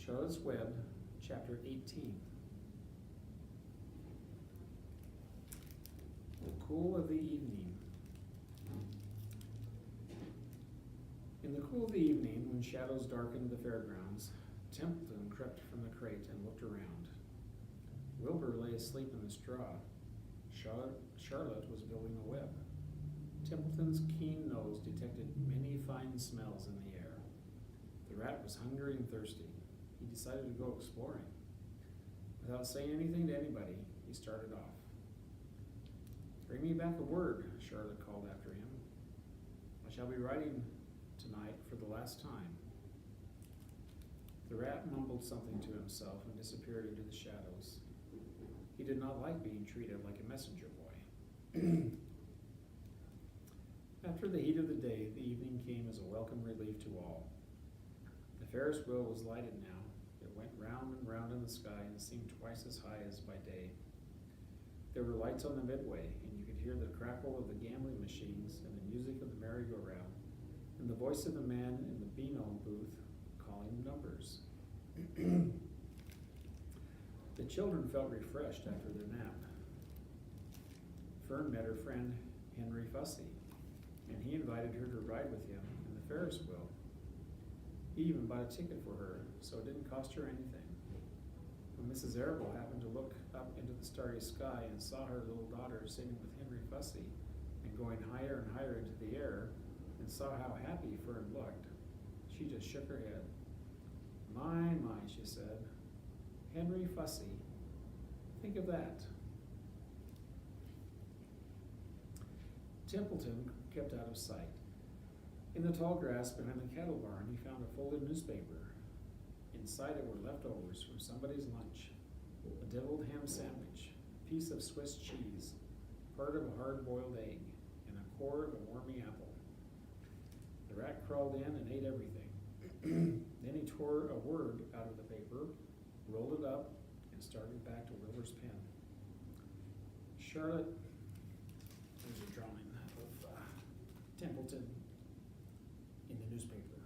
Charlotte's Web, Chapter 18. The cool of the evening. In the cool of the evening, when shadows darkened the fairgrounds, Templeton crept from the crate and looked around. Wilbur lay asleep in the straw. Charlotte was building a web. Templeton's keen nose detected many fine smells in the air. The rat was hungry and thirsty. He decided to go exploring. Without saying anything to anybody, he started off. "Bring me back a word," Charlotte called after him. "I shall be writing tonight for the last time." The rat mumbled something to himself and disappeared into the shadows. He did not like being treated like a messenger boy. After the heat of the day, the evening came as a welcome relief to all. The Ferris wheel was lighted now. It went round and round in the sky and seemed twice as high as by day. There were lights on the midway, and you could hear the crackle of the gambling machines and the music of the merry-go-round, and the voice of the man in the Beano booth calling numbers. The children felt refreshed after their nap. Fern met her friend Henry Fussy, and he invited her to ride with him in the Ferris wheel. He even bought a ticket for her, so it didn't cost her anything. When Mrs. Arable happened to look up into the starry sky and saw her little daughter sitting with Henry Fussy and going higher and higher into the air, and saw how happy Fern looked, she just shook her head. My, she said. Henry Fussy. Think of that. Templeton kept out of sight. In the tall grass behind the cattle barn, he found a folded newspaper. Inside it were leftovers from somebody's lunch: a deviled ham sandwich, a piece of Swiss cheese, part of a hard-boiled egg, and a core of a wormy apple. The rat crawled in and ate everything. Then he tore a word out of the paper, rolled it up, and started back to Wilbur's pen. Charlotte, there's a drawing of Templeton in the newspaper.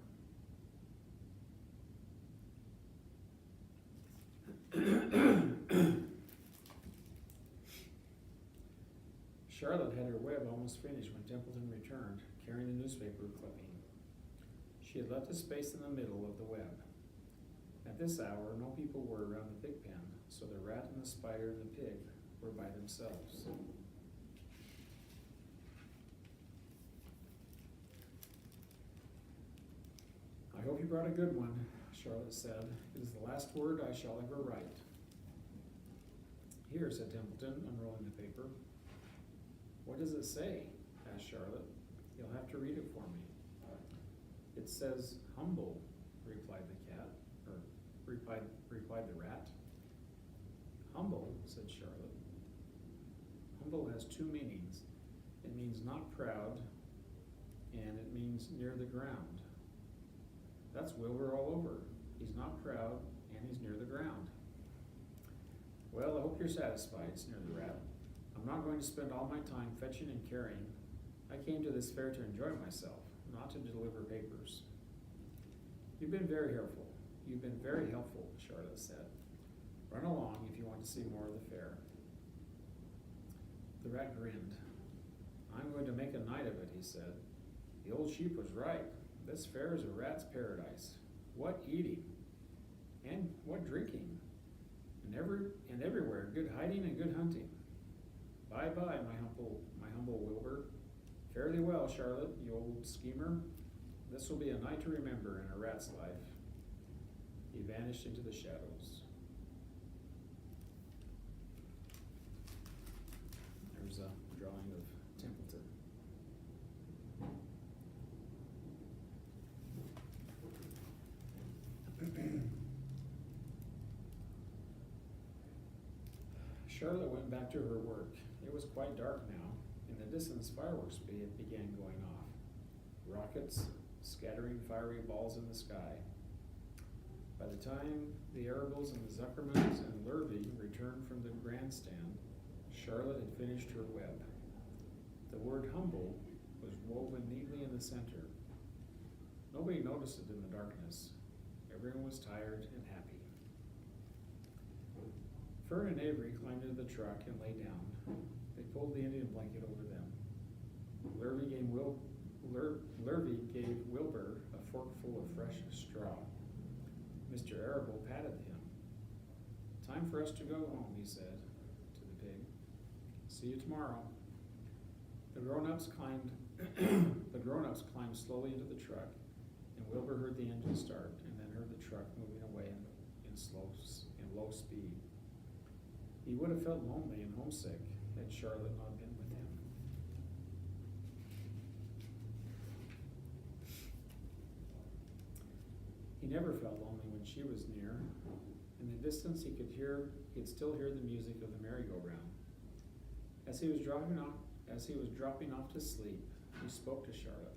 Charlotte had her web almost finished when Templeton returned, carrying the newspaper clipping. She had left a space in the middle of the web. At this hour, no people were around the pig pen, so the rat and the spider and the pig were by themselves. "I hope you brought a good one," Charlotte said. "It is the last word I shall ever write." "Here," said Templeton, unrolling the paper. "What does it say?" asked Charlotte. "You'll have to read it for me." "It says humble," replied the rat. "Humble," said Charlotte. "Humble has two meanings. It means not proud, and it means near the ground. That's Wilbur all over. He's not proud, and he's near the ground." "Well, I hope you're satisfied," sneered the rat. "I'm not going to spend all my time fetching and carrying. I came to this fair to enjoy myself, not to deliver papers." You've been very helpful, Charlotte said. "Run along if you want to see more of the fair." The rat grinned. "I'm going to make a night of it," he said. "The old sheep was right. This fair is a rat's paradise. What eating! And what drinking! And everywhere good hiding and good hunting. Bye-bye, my humble Wilbur. Fare thee well, Charlotte, you old schemer. This will be a night to remember in a rat's life." He vanished into the shadows. There's a drawing of Templeton. Charlotte went back to her work. It was quite dark now. In the distance, fireworks began going off. Rockets scattering fiery balls in the sky. By the time the Arables and the Zuckermans and Lurvy returned from the grandstand, Charlotte had finished her web. The word humble was woven neatly in the center. Nobody noticed it in the darkness. Everyone was tired and happy. Fern and Avery climbed into the truck and lay down. They pulled the Indian blanket over them. Lurvy gave Wilbur a forkful of fresh straw. Mr. Arable patted him. "Time for us to go home," he said to the pig. "See you tomorrow." The grown-ups climbed slowly into the truck, and Wilbur heard the engine start, and then heard the truck moving away in low speed. He would have felt lonely and homesick had Charlotte not been with him. He never felt lonely when she was near. In the distance he could still hear the music of the merry-go-round. As he was dropping off to sleep, he spoke to Charlotte.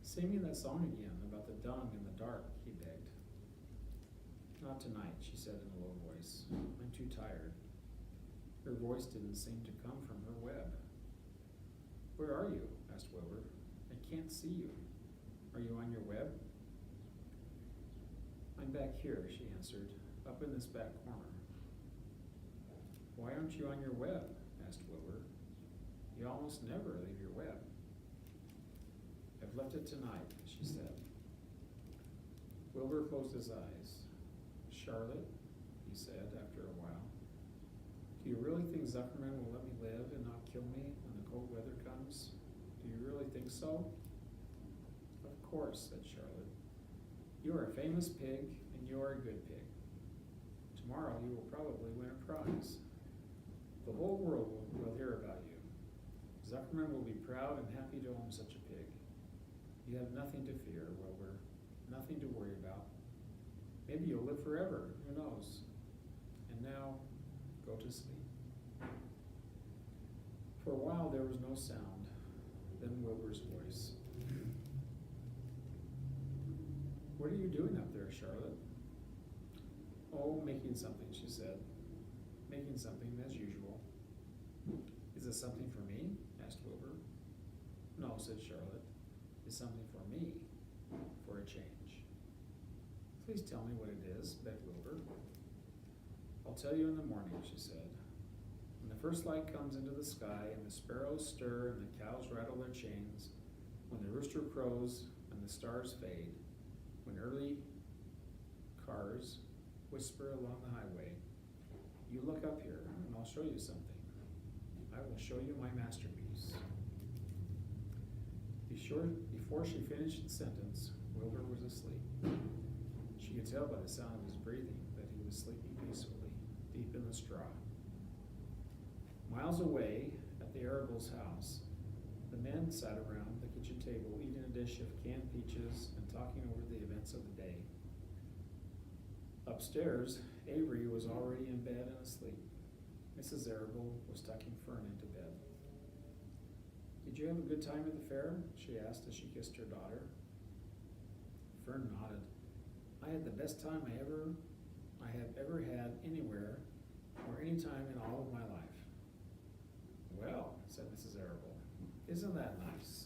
"Sing me that song again about the dung in the dark," he begged. "Not tonight," she said in a low voice. "I'm too tired." Her voice didn't seem to come from her web. "Where are you?" asked Wilbur. "I can't see you. Are you on your web?" "I'm back here," she answered, "up in this back corner." "Why aren't you on your web?" asked Wilbur. "You almost never leave your web." "I've left it tonight," she said. Wilbur closed his eyes. "Charlotte," he said after a while, "do you really think Zuckerman will let me live and not kill me when the cold weather comes? Do you really think so?" "Of course," said Charlotte. "You are a famous pig, and you are a good pig. Tomorrow you will probably win a prize. The whole world will hear about you. Zuckerman will be proud and happy to own such a pig. You have nothing to fear, Wilbur, nothing to worry about. Maybe you'll live forever, who knows? And now, go to sleep." For a while there was no sound, then Wilbur's voice. "What are you doing up there, Charlotte?" "Oh, making something," she said. "Making something as usual." "Is it something for me?" asked Wilbur. "No," said Charlotte. "It's something for me, for a change." "Please tell me what it is," begged Wilbur. "I'll tell you in the morning," she said. "When the first light comes into the sky, and the sparrows stir, and the cows rattle their chains, when the rooster crows, and the stars fade, when early cars whisper along the highway, you look up here, and I'll show you something. I will show you my masterpiece." Before she finished the sentence, Wilbur was asleep. She could tell by the sound of his breathing that he was sleeping peacefully, deep in the straw. Miles away, at the Arable's house, the men sat around the kitchen table eating a dish of canned peaches and talking over the events of the day. Upstairs, Avery was already in bed and asleep. Mrs. Arable was tucking Fern into bed. "Did you have a good time at the fair?" she asked as she kissed her daughter. Fern nodded. "I had the best time I have ever had anywhere or any time in all of my life." "Well," said Mrs. Arable, "isn't that nice?"